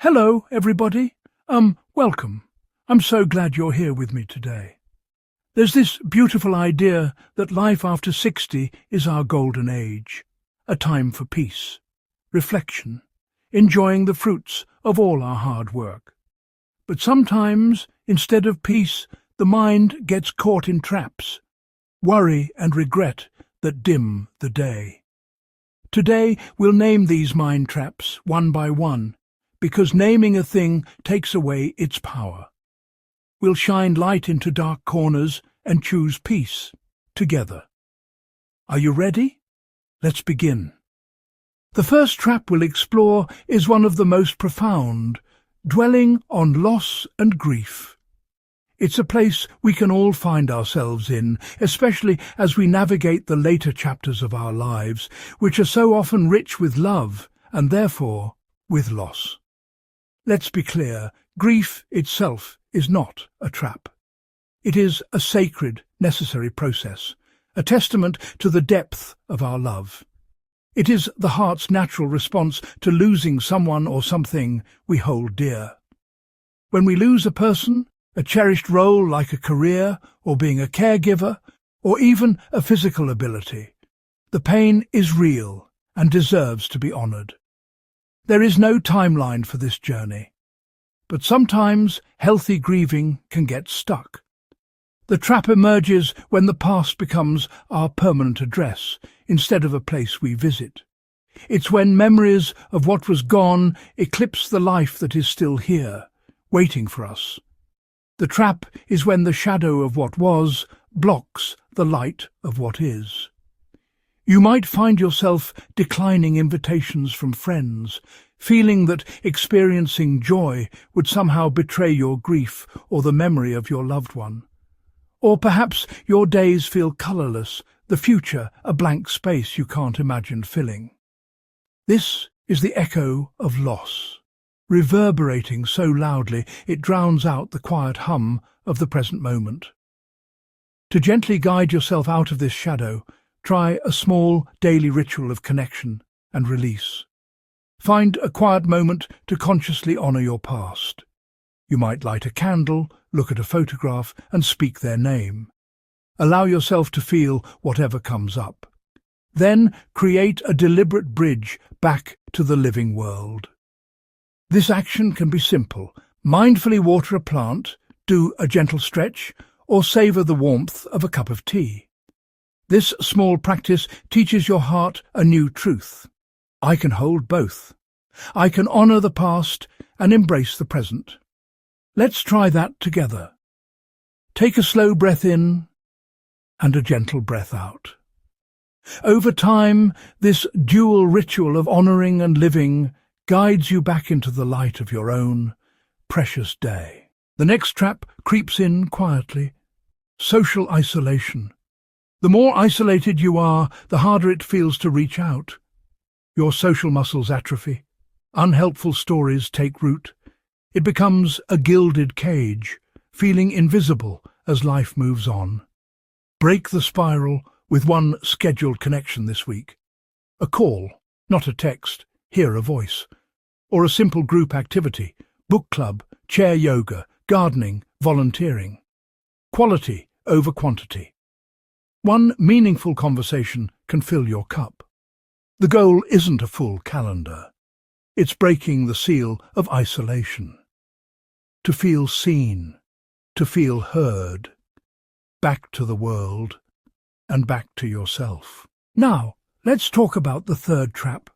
Hello, everybody. Welcome. I'm so glad you're here with me today. There's this beautiful idea that life after 60 is our golden age, a time for peace, reflection, enjoying the fruits of all our hard work. But sometimes, instead of peace, the mind gets caught in traps, worry and regret that dim the day. Today, we'll name these mind traps one by one, because naming a thing takes away its power. We'll shine light into dark corners and choose peace together. Are you ready? Let's begin. The first trap we'll explore is one of the most profound, dwelling on loss and grief. It's a place we can all find ourselves in, especially as we navigate the later chapters of our lives, which are so often rich with love and therefore with loss. Let's be clear, grief itself is not a trap. It is a sacred, necessary process, a testament to the depth of our love. It is the heart's natural response to losing someone or something we hold dear. When we lose a person, a cherished role like a career or being a caregiver, or even a physical ability, the pain is real and deserves to be honoured. There is no timeline for this journey, but sometimes healthy grieving can get stuck. The trap emerges when the past becomes our permanent address instead of a place we visit. It's when memories of what was gone eclipse the life that is still here, waiting for us. The trap is when the shadow of what was blocks the light of what is. You might find yourself declining invitations from friends, feeling that experiencing joy would somehow betray your grief or the memory of your loved one. Or perhaps your days feel colourless, the future a blank space you can't imagine filling. This is the echo of loss, reverberating so loudly it drowns out the quiet hum of the present moment. To gently guide yourself out of this shadow, try a small daily ritual of connection and release. Find a quiet moment to consciously honour your past. You might light a candle, look at a photograph and speak their name. Allow yourself to feel whatever comes up. Then create a deliberate bridge back to the living world. This action can be simple. Mindfully water a plant, do a gentle stretch, or savour the warmth of a cup of tea. This small practice teaches your heart a new truth. I can hold both. I can honour the past and embrace the present. Let's try that together. Take a slow breath in and a gentle breath out. Over time, this dual ritual of honouring and living guides you back into the light of your own precious day. The next trap creeps in quietly. Social isolation. The more isolated you are, the harder it feels to reach out. Your social muscles atrophy. Unhelpful stories take root. It becomes a gilded cage, feeling invisible as life moves on. Break the spiral with one scheduled connection this week. A call, not a text, hear a voice. Or a simple group activity, book club, chair yoga, gardening, volunteering. Quality over quantity. One meaningful conversation can fill your cup. The goal isn't a full calendar. It's breaking the seal of isolation. To feel seen, to feel heard, back to the world and back to yourself. Now, let's talk about the third trap,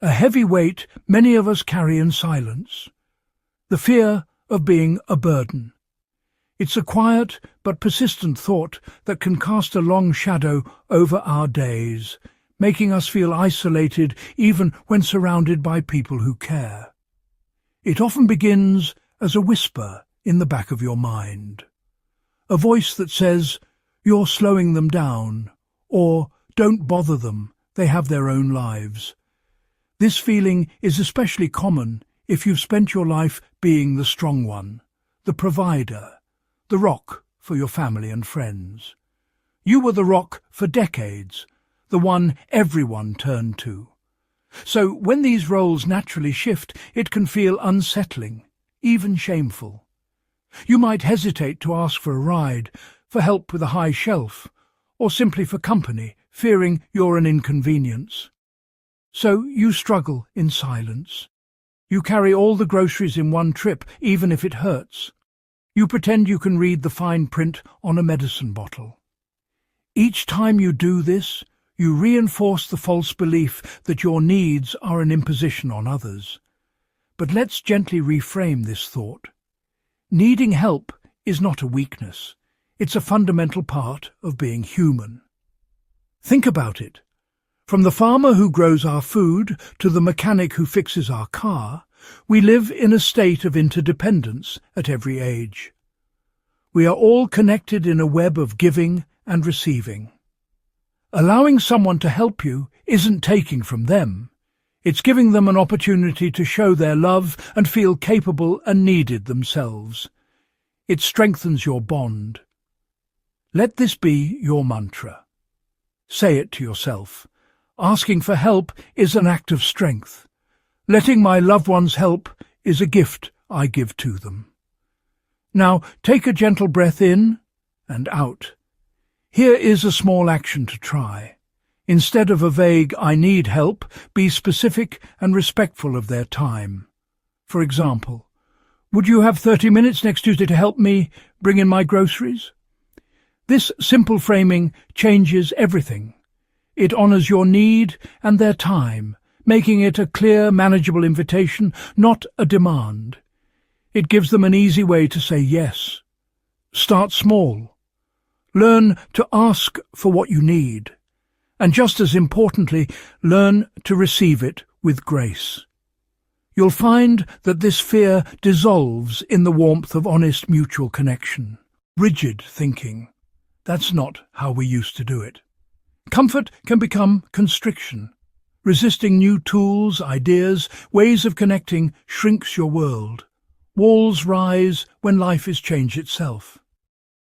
a heavy weight many of us carry in silence, the fear of being a burden. It's a quiet but persistent thought that can cast a long shadow over our days, making us feel isolated even when surrounded by people who care. It often begins as a whisper in the back of your mind, a voice that says, "You're slowing them down," or "Don't bother them, they have their own lives." This feeling is especially common if you've spent your life being the strong one, the provider, the rock for your family and friends. You were the rock for decades, the one everyone turned to. So when these roles naturally shift, it can feel unsettling, even shameful. You might hesitate to ask for a ride, for help with a high shelf, or simply for company, fearing you're an inconvenience. So you struggle in silence. You carry all the groceries in one trip, even if it hurts. You pretend you can read the fine print on a medicine bottle. Each time you do this, you reinforce the false belief that your needs are an imposition on others. But let's gently reframe this thought. Needing help is not a weakness. It's a fundamental part of being human. Think about it. From the farmer who grows our food to the mechanic who fixes our car, we live in a state of interdependence at every age. We are all connected in a web of giving and receiving. Allowing someone to help you isn't taking from them. It's giving them an opportunity to show their love and feel capable and needed themselves. It strengthens your bond. Let this be your mantra. Say it to yourself. Asking for help is an act of strength. Letting my loved ones help is a gift I give to them. Now take a gentle breath in and out. Here is a small action to try. Instead of a vague "I need help," be specific and respectful of their time. For example, would you have 30 minutes next Tuesday to help me bring in my groceries? This simple framing changes everything. It honours your need and their time, making it a clear, manageable invitation, not a demand. It gives them an easy way to say yes. Start small. Learn to ask for what you need. And just as importantly, learn to receive it with grace. You'll find that this fear dissolves in the warmth of honest mutual connection. Rigid thinking. That's not how we used to do it. Comfort can become constriction. Resisting new tools, ideas, ways of connecting shrinks your world. Walls rise when life is change itself.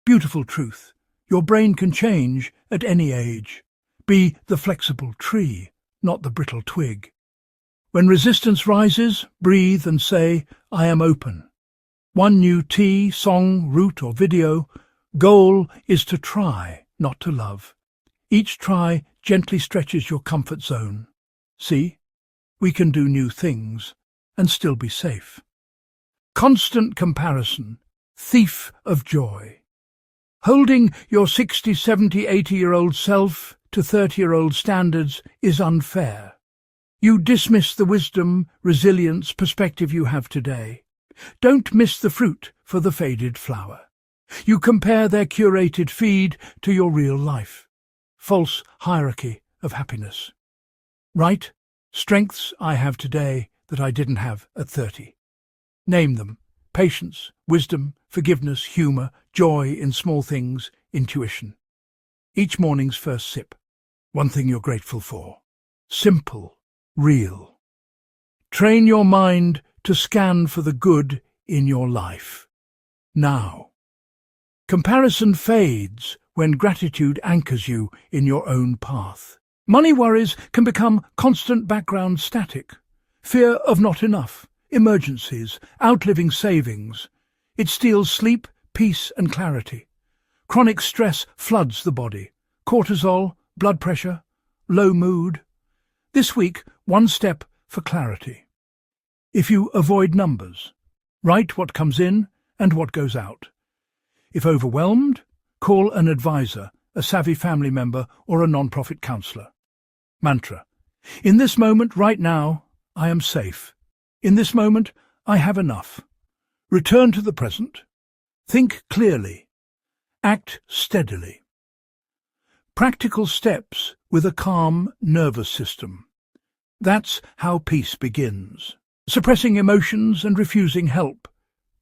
Beautiful truth. Your brain can change at any age. Be the flexible tree, not the brittle twig. When resistance rises, breathe and say, "I am open." One new tea, song, route or video. Goal is to try, not to love. Each try gently stretches your comfort zone. See, we can do new things and still be safe. Constant comparison, thief of joy. Holding your 60, 70, 80-year-old self to 30-year-old standards is unfair. You dismiss the wisdom, resilience, perspective you have today. Don't miss the fruit for the faded flower. You compare their curated feed to your real life. False hierarchy of happiness. Right? Strengths I have today that I didn't have at 30. Name them. Patience, wisdom, forgiveness, humour, joy in small things, intuition. Each morning's first sip. One thing you're grateful for. Simple, real. Train your mind to scan for the good in your life. Now. Comparison fades when gratitude anchors you in your own path. Money worries can become constant background static. Fear of not enough, emergencies, outliving savings. It steals sleep, peace and clarity. Chronic stress floods the body. Cortisol, blood pressure, low mood. This week, one step for clarity. If you avoid numbers, write what comes in and what goes out. If overwhelmed, call an advisor, a savvy family member or a non-profit counsellor. Mantra. In this moment, right now, I am safe. In this moment, I have enough. Return to the present. Think clearly. Act steadily. Practical steps with a calm nervous system. That's how peace begins. Suppressing emotions and refusing help.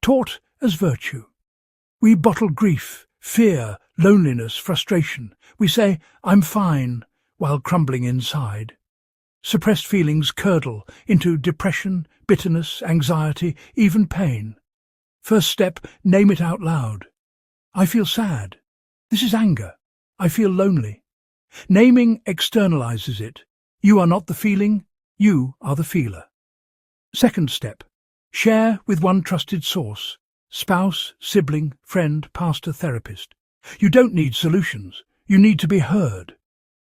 Taught as virtue. We bottle grief, fear, loneliness, frustration. We say, "I'm fine," while crumbling inside. Suppressed feelings curdle into depression, bitterness, anxiety, even pain. First step, name it out loud. I feel sad. This is anger. I feel lonely. Naming externalizes it. You are not the feeling, You are the feeler. Second step. Share with one trusted source. Spouse, sibling, friend, pastor, therapist. You don't need solutions. You need to be heard.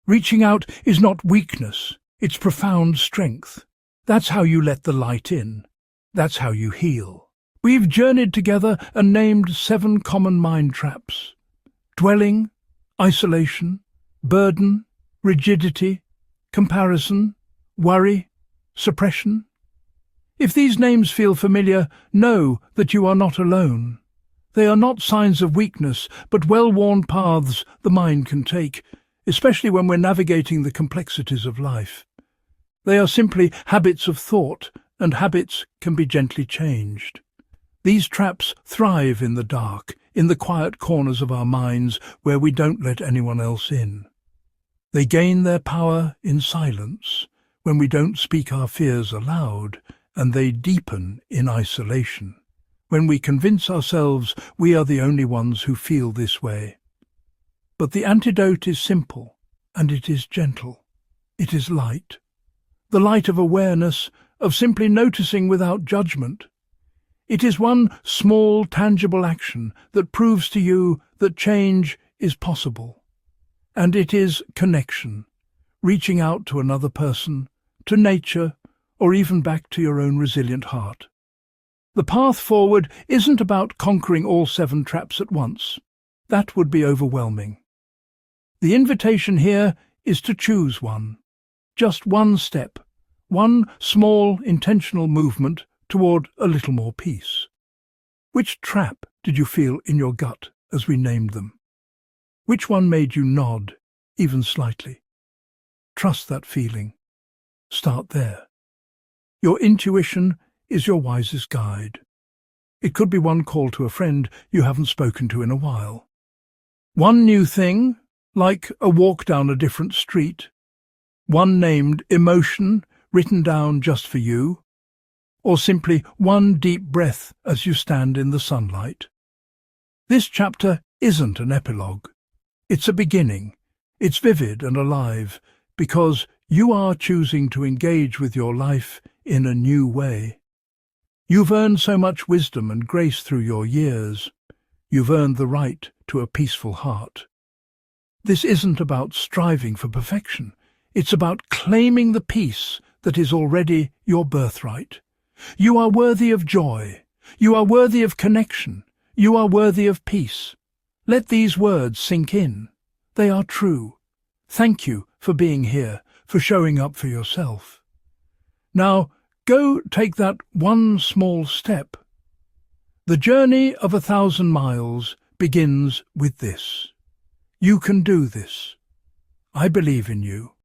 Reaching out is not weakness. It's profound strength. That's how you let the light in. That's how you heal. We've journeyed together and named 7 common mind traps. Dwelling, isolation, burden, rigidity, comparison, worry, suppression. If these names feel familiar, know that you are not alone. They are not signs of weakness, but well-worn paths the mind can take, especially when we're navigating the complexities of life. They are simply habits of thought, and habits can be gently changed. These traps thrive in the dark, in the quiet corners of our minds where we don't let anyone else in. They gain their power in silence, when we don't speak our fears aloud, and they deepen in isolation, when we convince ourselves we are the only ones who feel this way. But the antidote is simple, and it is gentle. It is light. The light of awareness, of simply noticing without judgment. It is one small, tangible action that proves to you that change is possible. And it is connection, reaching out to another person, to nature, or even back to your own resilient heart. The path forward isn't about conquering all 7 traps at once. That would be overwhelming. The invitation here is to choose one. Just one step, one small, intentional movement toward a little more peace. Which trap did you feel in your gut as we named them? Which one made you nod, even slightly? Trust that feeling. Start there. Your intuition is your wisest guide. It could be one call to a friend you haven't spoken to in a while. One new thing, like a walk down a different street. One named emotion written down just for you. Or simply one deep breath as you stand in the sunlight. This chapter isn't an epilogue. It's a beginning. It's vivid and alive because you are choosing to engage with your life in a new way. You've earned so much wisdom and grace through your years. You've earned the right to a peaceful heart. This isn't about striving for perfection. It's about claiming the peace that is already your birthright. You are worthy of joy. You are worthy of connection. You are worthy of peace. Let these words sink in. They are true. Thank you for being here, for showing up for yourself. Now, go take that one small step. The journey of 1,000 miles begins with this. You can do this. I believe in you.